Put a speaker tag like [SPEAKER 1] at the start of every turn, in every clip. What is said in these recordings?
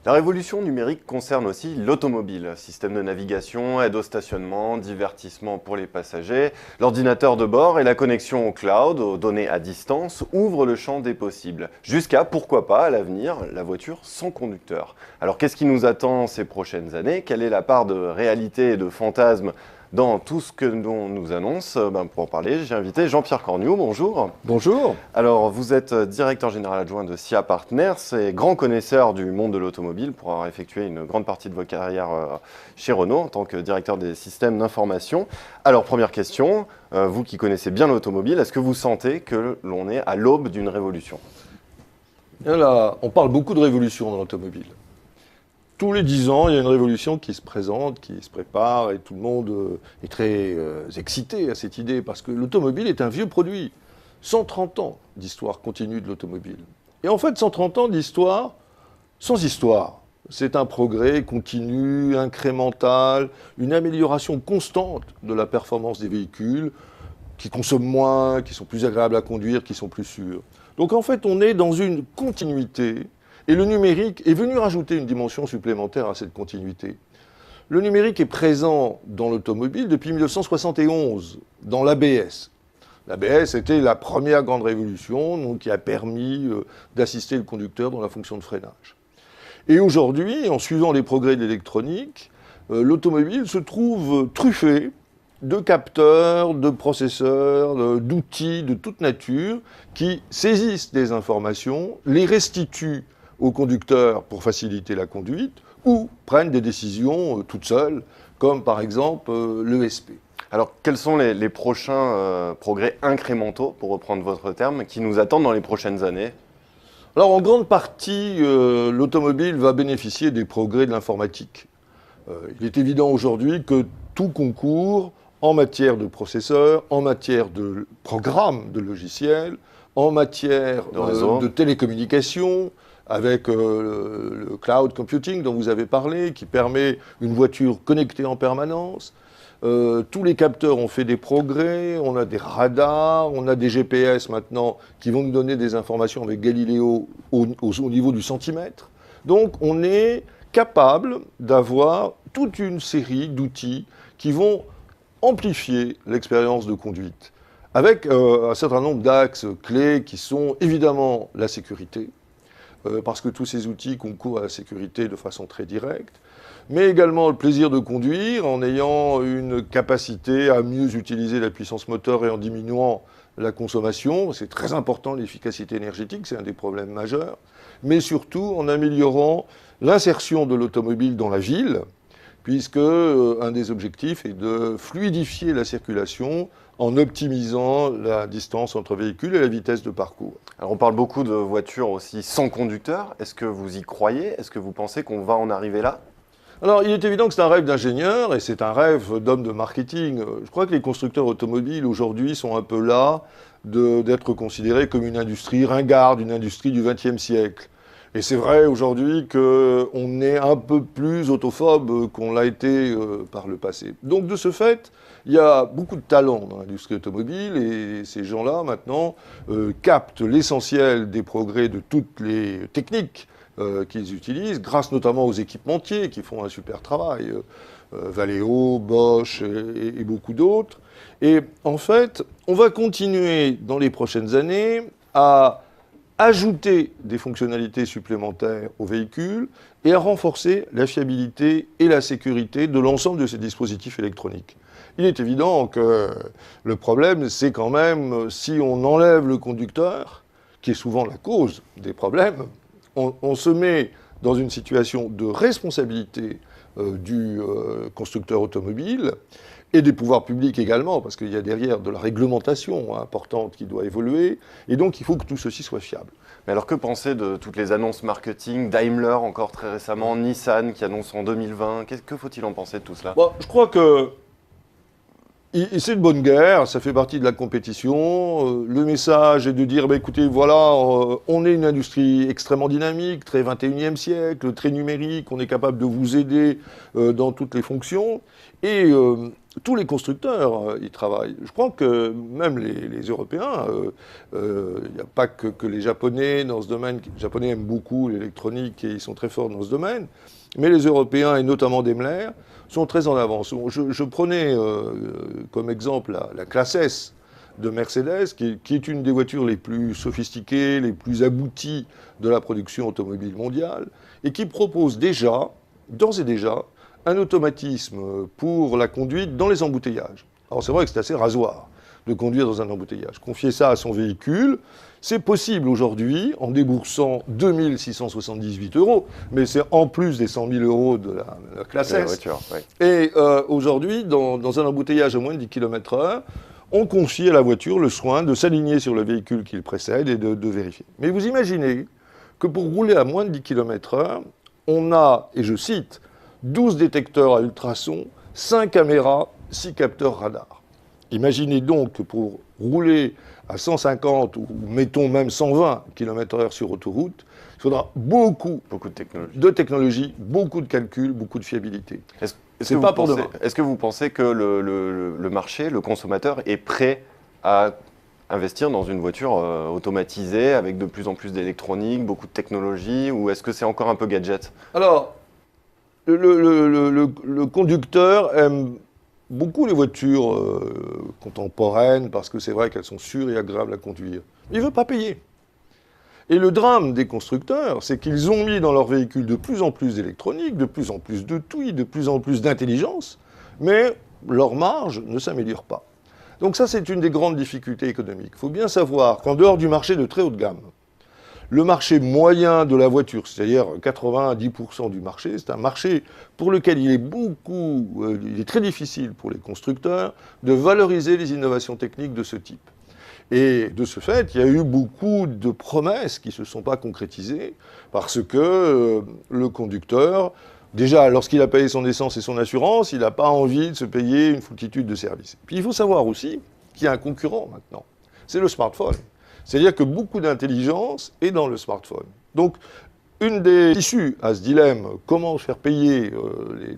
[SPEAKER 1] La révolution numérique concerne aussi l'automobile. Système de navigation, aide au stationnement, divertissement pour les passagers, l'ordinateur de bord et la connexion au cloud, aux données à distance, ouvrent le champ des possibles. Jusqu'à, pourquoi pas, à l'avenir, la voiture sans conducteur. Alors qu'est-ce qui nous attend ces prochaines années? Quelle est la part de réalité et de fantasme dans tout ce que l'on nous annonce? Pour en parler, j'ai invité Jean-Pierre Cornioux, bonjour.
[SPEAKER 2] Bonjour.
[SPEAKER 1] Alors, vous êtes directeur général adjoint de SIA Partners et grand connaisseur du monde de l'automobile pour avoir effectué une grande partie de votre carrière chez Renault en tant que directeur des systèmes d'information. Alors, première question, vous qui connaissez bien l'automobile, est-ce que vous sentez que l'on est à l'aube d'une révolution?
[SPEAKER 2] Là, on parle beaucoup de révolution dans l'automobile. Tous les 10 ans, il y a une révolution qui se présente, qui se prépare, et tout le monde est très excité à cette idée, parce que l'automobile est un vieux produit. 130 ans d'histoire continue de l'automobile. Et en fait, 130 ans d'histoire sans histoire. C'est un progrès continu, incrémental, une amélioration constante de la performance des véhicules, qui consomment moins, qui sont plus agréables à conduire, qui sont plus sûrs. Donc en fait, on est dans une continuité. Et le numérique est venu rajouter une dimension supplémentaire à cette continuité. Le numérique est présent dans l'automobile depuis 1971, dans l'ABS. L'ABS était la première grande révolution donc, qui a permis d'assister le conducteur dans la fonction de freinage. Et aujourd'hui, en suivant les progrès de l'électronique, l'automobile se trouve truffée de capteurs, de processeurs, d'outils de toute nature qui saisissent des informations, les restituent aux conducteurs pour faciliter la conduite, ou prennent des décisions toutes seules, comme par exemple l'ESP.
[SPEAKER 1] Alors, quels sont les prochains progrès incrémentaux, pour reprendre votre terme, qui nous attendent dans les prochaines années?
[SPEAKER 2] Alors, en grande partie, l'automobile va bénéficier des progrès de l'informatique. Il est évident aujourd'hui que tout concourt en matière de processeurs, en matière de programmes de logiciels, en matière de télécommunications, avec le cloud computing dont vous avez parlé, qui permet une voiture connectée en permanence. Tous les capteurs ont fait des progrès, on a des radars, on a des GPS maintenant qui vont nous donner des informations avec Galileo au niveau du centimètre. Donc on est capable d'avoir toute une série d'outils qui vont amplifier l'expérience de conduite, avec un certain nombre d'axes clés qui sont évidemment la sécurité, parce que tous ces outils concourent à la sécurité de façon très directe, mais également le plaisir de conduire en ayant une capacité à mieux utiliser la puissance moteur et en diminuant la consommation. C'est très important, l'efficacité énergétique, c'est un des problèmes majeurs, mais surtout en améliorant l'insertion de l'automobile dans la ville, puisque un des objectifs est de fluidifier la circulation en optimisant la distance entre véhicules et la vitesse de parcours.
[SPEAKER 1] Alors on parle beaucoup de voitures aussi sans conducteur. Est-ce que vous y croyez? Est-ce que vous pensez qu'on va en arriver là?
[SPEAKER 2] Alors il est évident que c'est un rêve d'ingénieur et c'est un rêve d'homme de marketing. Je crois que les constructeurs automobiles aujourd'hui sont un peu là d'être considérés comme une industrie ringarde, une industrie du XXe siècle. Et c'est vrai aujourd'hui qu'on est un peu plus autophobe qu'on l'a été par le passé. Donc de ce fait, il y a beaucoup de talent dans l'industrie automobile et ces gens-là maintenant captent l'essentiel des progrès de toutes les techniques qu'ils utilisent, grâce notamment aux équipementiers qui font un super travail, Valeo, Bosch et beaucoup d'autres. Et en fait, on va continuer dans les prochaines années à ajouter des fonctionnalités supplémentaires aux véhicules et à renforcer la fiabilité et la sécurité de l'ensemble de ces dispositifs électroniques. Il est évident que le problème, c'est quand même, si on enlève le conducteur, qui est souvent la cause des problèmes, on se met dans une situation de responsabilité du constructeur automobile et des pouvoirs publics également, parce qu'il y a derrière de la réglementation importante qui doit évoluer, et donc il faut que tout ceci soit fiable.
[SPEAKER 1] Mais alors que penser de toutes les annonces marketing, Daimler encore très récemment, Nissan qui annonce en 2020, que faut-il en penser de tout cela?
[SPEAKER 2] Bon, je crois que c'est une bonne guerre, ça fait partie de la compétition. Le message est de dire, écoutez, voilà, on est une industrie extrêmement dynamique, très 21e siècle, très numérique, on est capable de vous aider dans toutes les fonctions. Et tous les constructeurs y travaillent. Je crois que même les Européens, il n'y a pas que les Japonais dans ce domaine. Les Japonais aiment beaucoup l'électronique et ils sont très forts dans ce domaine. Mais les Européens, et notamment Daimler, sont très en avance. Je prenais comme exemple la classe S de Mercedes, qui est une des voitures les plus sophistiquées, les plus abouties de la production automobile mondiale, et qui propose déjà, d'ores et déjà, un automatisme pour la conduite dans les embouteillages. Alors c'est vrai que c'est assez rasoir de conduire dans un embouteillage. Confier ça à son véhicule, c'est possible aujourd'hui en déboursant 2 678 €, mais c'est en plus des 100 000 € de la classe S.
[SPEAKER 1] Voiture, ouais.
[SPEAKER 2] Et aujourd'hui, dans un embouteillage à moins de 10 km/h, on confie à la voiture le soin de s'aligner sur le véhicule qui le précède et de vérifier. Mais vous imaginez que pour rouler à moins de 10 km/h, on a, et je cite, 12 détecteurs à ultrasons, 5 caméras, 6 capteurs radars. Imaginez donc que pour rouler à 150 ou mettons même 120 km/h sur autoroute, il faudra beaucoup de technologie, beaucoup de calculs, beaucoup de fiabilité. C'est pas pour demain.
[SPEAKER 1] Est-ce que vous pensez que le marché, le consommateur est prêt à investir dans une voiture automatisée avec de plus en plus d'électronique, beaucoup de technologie, ou est-ce que c'est encore un peu gadget?
[SPEAKER 2] Alors, le conducteur aime beaucoup les voitures contemporaines parce que c'est vrai qu'elles sont sûres et agréables à conduire. Il ne veut pas payer. Et le drame des constructeurs, c'est qu'ils ont mis dans leur véhicule de plus en plus d'électronique, de plus en plus de TUI, de plus en plus d'intelligence, mais leur marge ne s'améliore pas. Donc ça, c'est une des grandes difficultés économiques. Il faut bien savoir qu'en dehors du marché de très haut de gamme, le marché moyen de la voiture, c'est-à-dire 90% du marché, c'est un marché pour lequel il est très difficile pour les constructeurs de valoriser les innovations techniques de ce type. Et de ce fait, il y a eu beaucoup de promesses qui ne se sont pas concrétisées parce que le conducteur, déjà, lorsqu'il a payé son essence et son assurance, il n'a pas envie de se payer une foultitude de services. Puis il faut savoir aussi qu'il y a un concurrent maintenant, c'est le smartphone. C'est-à-dire que beaucoup d'intelligence est dans le smartphone. Donc, une des issues à ce dilemme, comment faire payer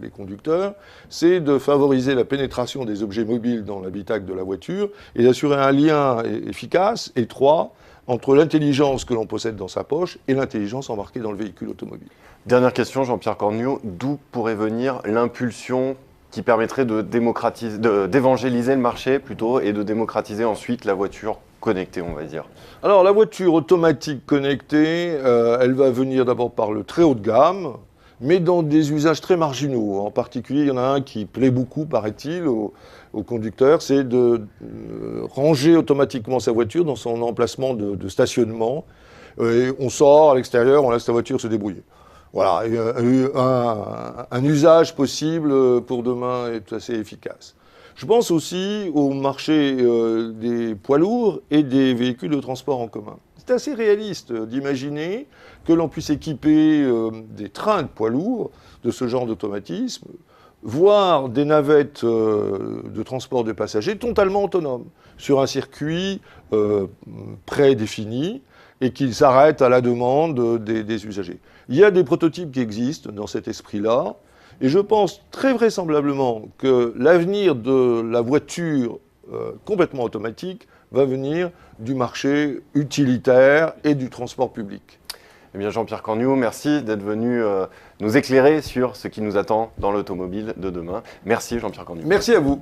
[SPEAKER 2] les conducteurs, c'est de favoriser la pénétration des objets mobiles dans l'habitacle de la voiture et d'assurer un lien efficace, étroit, entre l'intelligence que l'on possède dans sa poche et l'intelligence embarquée dans le véhicule automobile.
[SPEAKER 1] Dernière question, Jean-Pierre Cornu, d'où pourrait venir l'impulsion qui permettrait d'évangéliser le marché plutôt et de démocratiser ensuite la voiture connectée, on va dire?
[SPEAKER 2] Alors la voiture automatique connectée, elle va venir d'abord par le très haut de gamme, mais dans des usages très marginaux. En particulier, il y en a un qui plaît beaucoup, paraît-il, aux conducteurs, c'est de ranger automatiquement sa voiture dans son emplacement de stationnement. Et on sort à l'extérieur, on laisse la voiture se débrouiller. Voilà, un usage possible pour demain est assez efficace. Je pense aussi au marché des poids lourds et des véhicules de transport en commun. C'est assez réaliste d'imaginer que l'on puisse équiper des trains de poids lourds de ce genre d'automatisme, voire des navettes de transport de passagers totalement autonomes, sur un circuit prédéfini et qu'ils s'arrêtent à la demande des usagers. Il y a des prototypes qui existent dans cet esprit-là, et je pense très vraisemblablement que l'avenir de la voiture complètement automatique va venir du marché utilitaire et du transport public.
[SPEAKER 1] Eh bien, Jean-Pierre Cornu, merci d'être venu nous éclairer sur ce qui nous attend dans l'automobile de demain. Merci Jean-Pierre Cornu.
[SPEAKER 2] Merci à vous.